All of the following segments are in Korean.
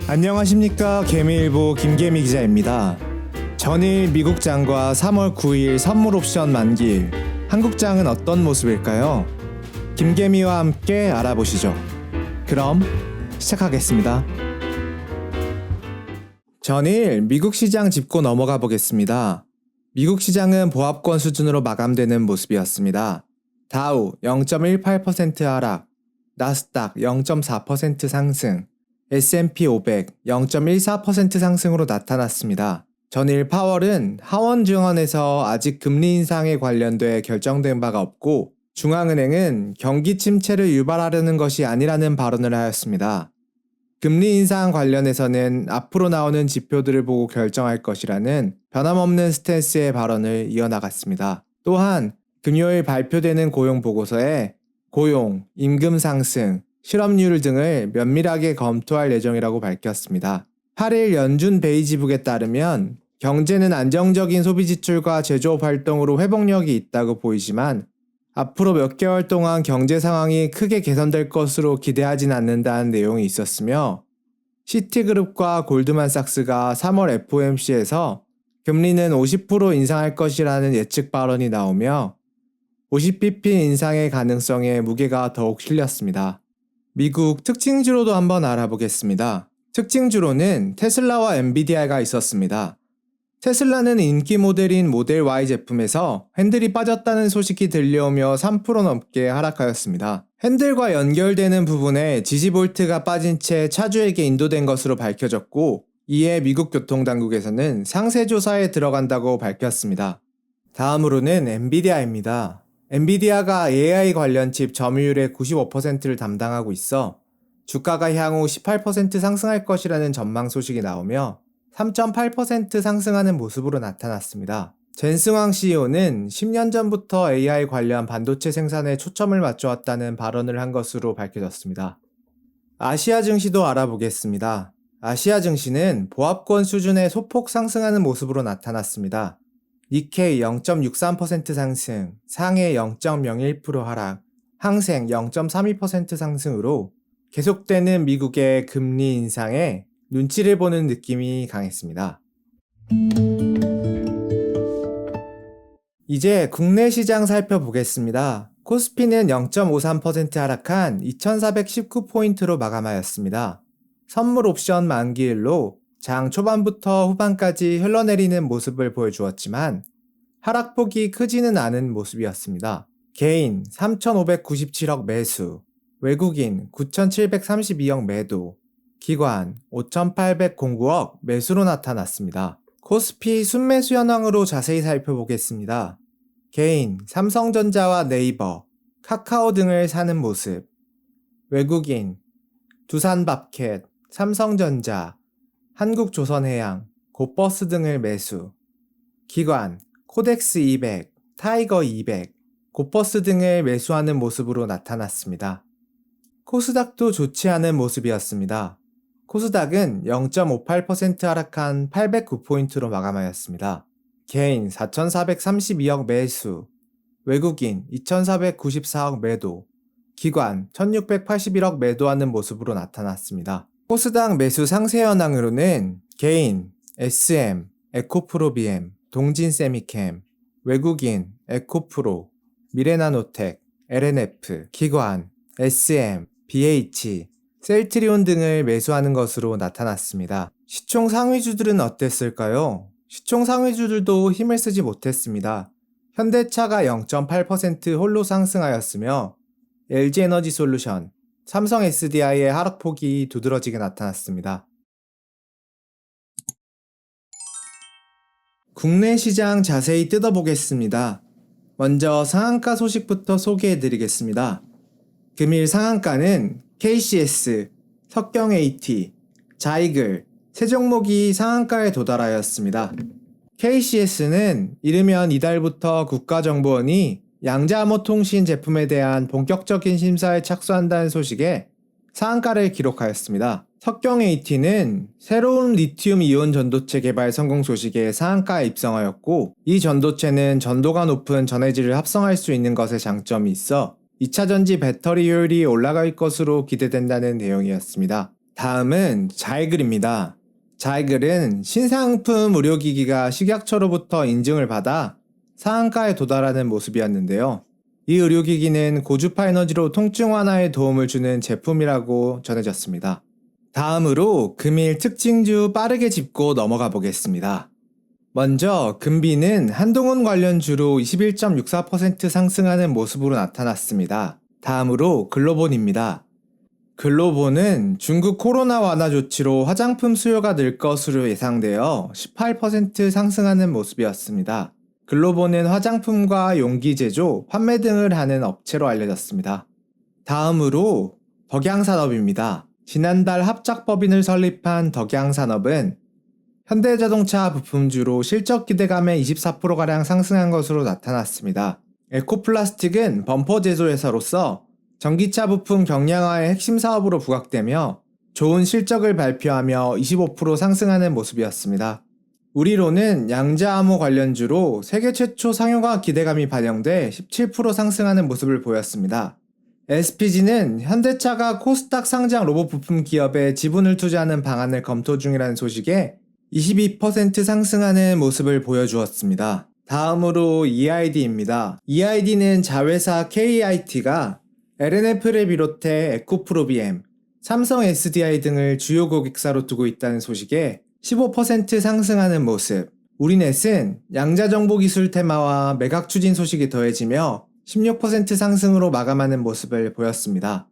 안녕하십니까. 개미일보 김개미 기자입니다. 전일 미국장과 3월 9일 선물 옵션 만기일, 한국장은 어떤 모습일까요? 김개미와 함께 알아보시죠. 그럼 시작하겠습니다. 전일 미국 시장 짚고 넘어가 보겠습니다. 미국 시장은 보합권 수준으로 마감되는 모습이었습니다. 다우 0.18% 하락, 나스닥 0.4% 상승, S&P 500 0.14% 상승으로 나타났습니다. 전일 파월은 하원증언에서 아직 금리 인상에 관련돼 결정된 바가 없고 중앙은행은 경기 침체를 유발하려는 것이 아니라는 발언을 하였습니다. 금리 인상 관련해서는 앞으로 나오는 지표들을 보고 결정할 것이라는 변함없는 스탠스의 발언을 이어나갔습니다. 또한 금요일 발표되는 고용 보고서에 고용, 임금 상승, 실업률 등을 면밀하게 검토할 예정이라고 밝혔습니다. 8일 연준 베이지북에 따르면 경제는 안정적인 소비 지출과 제조업 활동으로 회복력이 있다고 보이지만 앞으로 몇 개월 동안 경제 상황이 크게 개선될 것으로 기대하진 않는다는 내용이 있었으며 시티그룹과 골드만삭스가 3월 FOMC에서 금리는 50% 인상할 것이라는 예측 발언이 나오며 50bp 인상의 가능성에 무게가 더욱 실렸습니다. 미국 특징주로도 한번 알아보겠습니다. 특징주로는 테슬라와 엔비디아가 있었습니다. 테슬라는 인기 모델인 모델 Y 제품에서 핸들이 빠졌다는 소식이 들려오며 3% 넘게 하락하였습니다. 핸들과 연결되는 부분에 지지볼트가 빠진 채 차주에게 인도된 것으로 밝혀졌고 이에 미국 교통당국에서는 상세 조사에 들어간다고 밝혔습니다. 다음으로는 엔비디아입니다. 엔비디아가 AI 관련 칩 점유율의 95%를 담당하고 있어 주가가 향후 18% 상승할 것이라는 전망 소식이 나오며 3.8% 상승하는 모습으로 나타났습니다. 젠승황 CEO는 10년 전부터 AI 관련 반도체 생산에 초점을 맞춰왔다는 발언을 한 것으로 밝혀졌습니다. 아시아 증시도 알아보겠습니다. 아시아 증시는 보합권 수준의 소폭 상승하는 모습으로 나타났습니다. 니케이 0.63% 상승, 상해 0.01% 하락, 항생 0.32% 상승으로 계속되는 미국의 금리 인상에 눈치를 보는 느낌이 강했습니다. 이제 국내 시장 살펴보겠습니다. 코스피는 0.53% 하락한 2419포인트로 마감하였습니다. 선물 옵션 만기일로 장 초반부터 후반까지 흘러내리는 모습을 보여주었지만 하락폭이 크지는 않은 모습이었습니다. 개인 3,597억 매수, 외국인 9,732억 매도, 기관 5,809억 매수로 나타났습니다. 코스피 순매수 현황으로 자세히 살펴보겠습니다. 개인 삼성전자와 네이버, 카카오 등을 사는 모습, 외국인 두산밥켓, 삼성전자, 한국조선해양, 고버스 등을 매수, 기관 코덱스 200, 타이거 200, 고버스 등을 매수하는 모습으로 나타났습니다. 코스닥도 좋지 않은 모습이었습니다. 코스닥은 0.58% 하락한 809포인트로 마감하였습니다. 개인 4,432억 매수, 외국인 2,494억 매도, 기관 1,681억 매도하는 모습으로 나타났습니다. 코스닥 매수 상세 현황으로는 개인 SM, 에코프로비엠, 동진세미캠, 외국인 에코프로, 미래나노텍, LNF, 기관 SM, BH, 셀트리온 등을 매수하는 것으로 나타났습니다. 시총 상위주들은 어땠을까요? 시총 상위주들도 힘을 쓰지 못했습니다. 현대차가 0.8% 홀로 상승하였으며 LG에너지솔루션, 삼성 SDI의 하락폭이 두드러지게 나타났습니다. 국내 시장 자세히 뜯어보겠습니다. 먼저 상한가 소식부터 소개해드리겠습니다. 금일 상한가는 KCS, 석경AT, 자이글, 세 종목이 상한가에 도달하였습니다. KCS는 이르면 이달부터 국가정보원이 양자암호통신 제품에 대한 본격적인 심사에 착수한다는 소식에 상한가를 기록하였습니다. 석경AT는 새로운 리튬 이온 전도체 개발 성공 소식에 상한가에 입성하였고 이 전도체는 전도가 높은 전해질을 합성할 수 있는 것에 장점이 있어 2차전지 배터리 효율이 올라갈 것으로 기대된다는 내용이었습니다. 다음은 자이글입니다. 자이글은 신상품 의료기기가 식약처로부터 인증을 받아 상한가에 도달하는 모습이었는데요. 이 의료기기는 고주파 에너지로 통증 완화에 도움을 주는 제품이라고 전해졌습니다. 다음으로 금일 특징주 빠르게 짚고 넘어가 보겠습니다. 먼저 금비는 한동훈 관련주로 21.64% 상승하는 모습으로 나타났습니다. 다음으로 글로본입니다. 글로본은 중국 코로나 완화 조치로 화장품 수요가 늘 것으로 예상되어 18% 상승하는 모습이었습니다. 글로본은 화장품과 용기 제조, 판매 등을 하는 업체로 알려졌습니다. 다음으로 덕양산업입니다. 지난달 합작법인을 설립한 덕양산업은 현대자동차 부품주로 실적 기대감에 24%가량 상승한 것으로 나타났습니다. 에코플라스틱은 범퍼 제조 회사로서 전기차 부품 경량화의 핵심 사업으로 부각되며 좋은 실적을 발표하며 25% 상승하는 모습이었습니다. 우리로는 양자암호 관련주로 세계 최초 상용화 기대감이 반영돼 17% 상승하는 모습을 보였습니다. SPG는 현대차가 코스닥 상장 로봇 부품 기업에 지분을 투자하는 방안을 검토 중이라는 소식에 22% 상승하는 모습을 보여주었습니다. 다음으로 EID입니다. EID는 자회사 KIT가 LNF를 비롯해 에코프로비엠, 삼성 SDI 등을 주요 고객사로 두고 있다는 소식에 15% 상승하는 모습. 우리넷은 양자정보기술 테마와 매각 추진 소식이 더해지며 16% 상승으로 마감하는 모습을 보였습니다.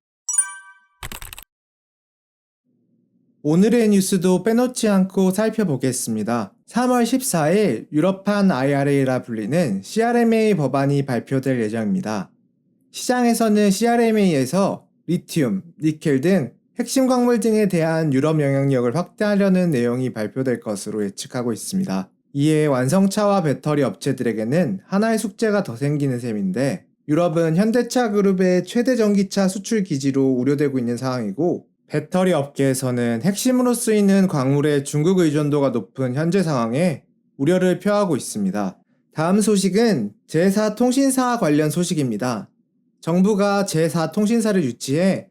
오늘의 뉴스도 빼놓지 않고 살펴보겠습니다. 3월 14일 유럽판 IRA라 불리는 CRMA 법안이 발표될 예정입니다. 시장에서는 CRMA에서 리튬, 니켈 등 핵심 광물 등에 대한 유럽 영향력을 확대하려는 내용이 발표될 것으로 예측하고 있습니다. 이에 완성차와 배터리 업체들에게는 하나의 숙제가 더 생기는 셈인데, 유럽은 현대차 그룹의 최대 전기차 수출 기지로 우려되고 있는 상황이고, 배터리 업계에서는 핵심으로 쓰이는 광물의 중국 의존도가 높은 현재 상황에 우려를 표하고 있습니다. 다음 소식은 제4통신사 관련 소식입니다. 정부가 제4통신사를 유치해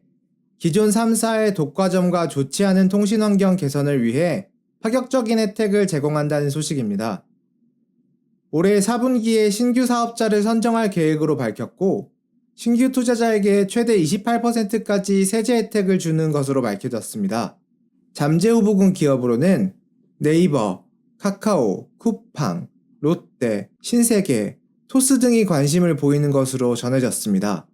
기존 3사의 독과점과 좋지 않은 통신 환경 개선을 위해 파격적인 혜택을 제공한다는 소식입니다. 올해 4분기에 신규 사업자를 선정할 계획으로 밝혔고, 신규 투자자에게 최대 28%까지 세제 혜택을 주는 것으로 밝혀졌습니다. 잠재 후보군 기업으로는 네이버, 카카오, 쿠팡, 롯데, 신세계, 토스 등이 관심을 보이는 것으로 전해졌습니다.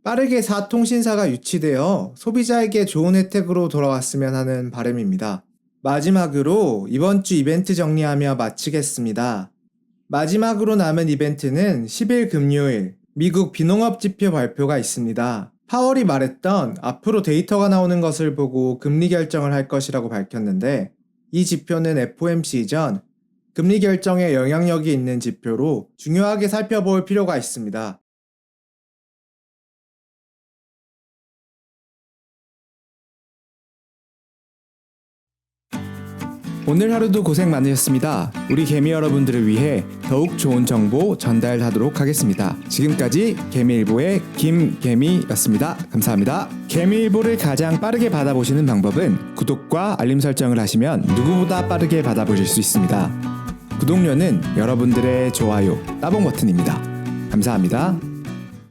빠르게 4통신사가 유치되어 소비자에게 좋은 혜택으로 돌아왔으면 하는 바람입니다. 마지막으로 이번 주 이벤트 정리하며 마치겠습니다. 마지막으로 남은 이벤트는 10일 금요일 미국 비농업 지표 발표가 있습니다. 파월이 말했던 앞으로 데이터가 나오는 것을 보고 금리 결정을 할 것이라고 밝혔는데, 이 지표는 FOMC 이전 금리 결정에 영향력이 있는 지표로 중요하게 살펴볼 필요가 있습니다. 오늘 하루도 고생 많으셨습니다. 우리 개미 여러분들을 위해 더욱 좋은 정보 전달하도록 하겠습니다. 지금까지 개미일보의 김개미였습니다. 감사합니다. 개미일보를 가장 빠르게 받아보시는 방법은 구독과 알림 설정을 하시면 누구보다 빠르게 받아보실 수 있습니다. 구독료는 여러분들의 좋아요, 따봉 버튼입니다. 감사합니다.